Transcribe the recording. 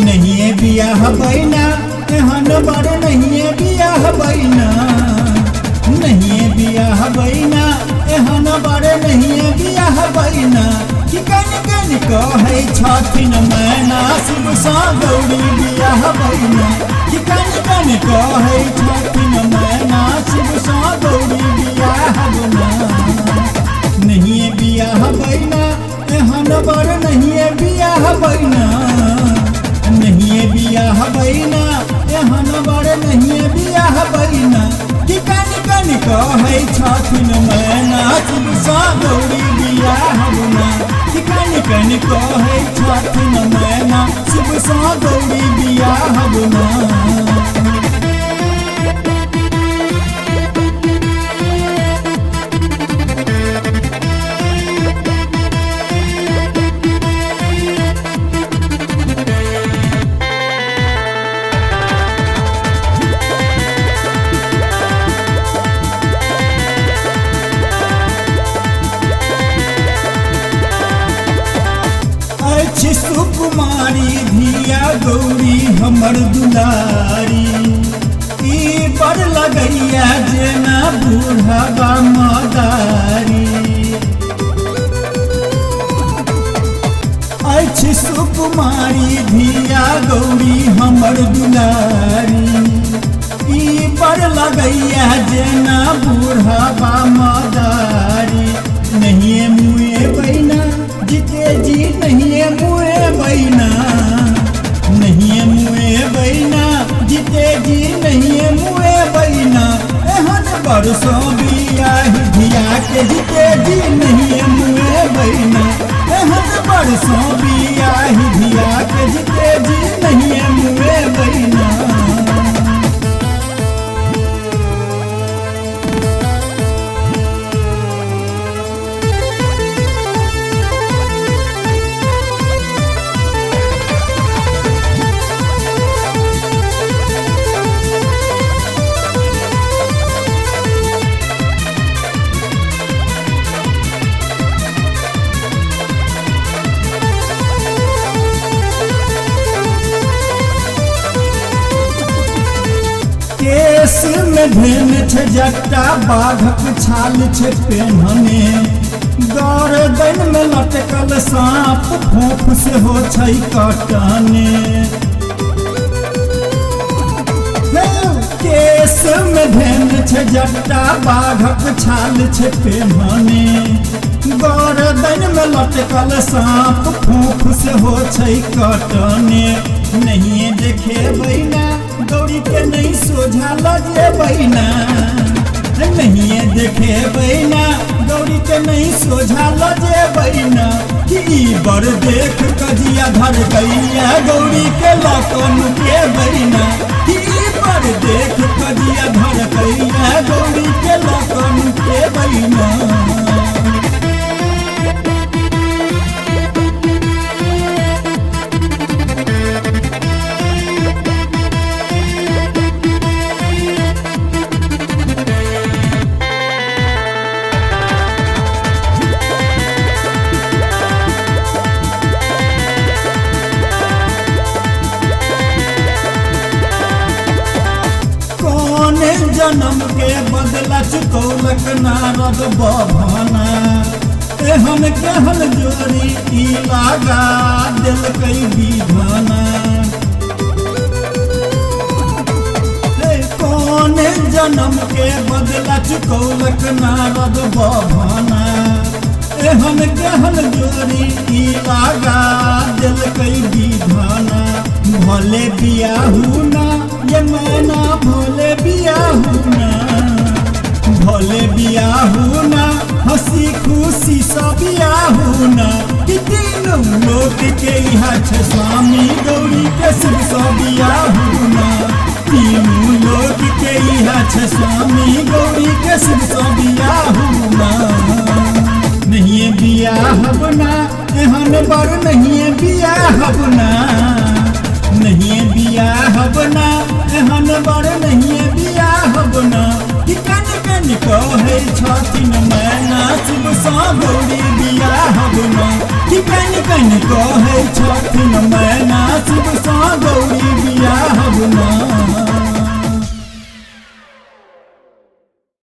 नहीं बियाह बैना एहन बर नहीं बियाह बैना नहीं बियाह बैना एहन बर नहीं बियाह बैना कि कन कन कहे छथिन मैना शिव सा गौरी बियाह बैना कि कन कन कहे छथिन मैना शिव सा गौरी बियाह बैना नहीं बियाह बैना एहन बर नहीं बियाह बैना नहीं बियाह बैना एहन बर नहीं बियाह बैना कि कन कन कहे छथिन मैना शिव सा गौरी बियाह बैना कि कन कन कहे छथिन मैना शिव सा गौरी बियाह बैना। सुकुमारी धिया गौरी हमर दुलारी ई बड़ लगैया जेना बूढ़ा मदारी अछि सुकुमारी धिया गौरी हमर दुलारी ई बड़ लगैया जेना बूढ़ा मदारी नहीं मुए बैना जीते जी नहीं मुए बैना नहीं मुए बैना जीते जी नहीं मुए बैना एहन बरसों बियाह धिया के जीते जी नहीं मुए बैना एहन बरसों बियाह धिया के जीते जी नहीं मुए बैना। केस में धेन छे जट्टा बाघक छाल छे पेन्हने गर्दन में लटकल सांप फोफ से हो छै कटने केस में धेन छे जट्टा बाघक छाल छे पेन्हने गर्दन में लटकल सांप फोफ से हो छै कटने नहीं देखे बैना गौरी के नहीं सोझा लगे बैना नहीं देखे बैना गौरी के नहीं सोझा लगे बैना कि बर देख कजिया धर गैया गौरी के लकन के बैना कि बर देख कजिया धर गैया गौरी के लकन के बैना। जन्म के बदला चुकौलक नारद बभना एहन केहन जोरी ई लागा दिलकै विधना कौन जन्म के बदला चुकौलक नारद बभना एहन केहन जोरी ई लागा दिलकै विधना भले बियाहू ना ये मैना भोले बियाहू ना भोले बियाहू ना हंसी खुशी सब बियाहू ना कि तीनों लोक के यहाँ छे स्वामी गौरी के शिव सब बियाहू ना तीनों लोक के यहाँ छे स्वामी गौरी के शिव सब बियाहू ना नहीं बियाह बना एहन बर नहीं बियाह बना नहीं बियाह बना एहन बर नहीं बियाह बना कि कन कन कहे छथिन मैना शिव सा गौरी बियाह बना कि कन कन बहन कहे छथिन मैना शिव सा गौरी बियाह ना।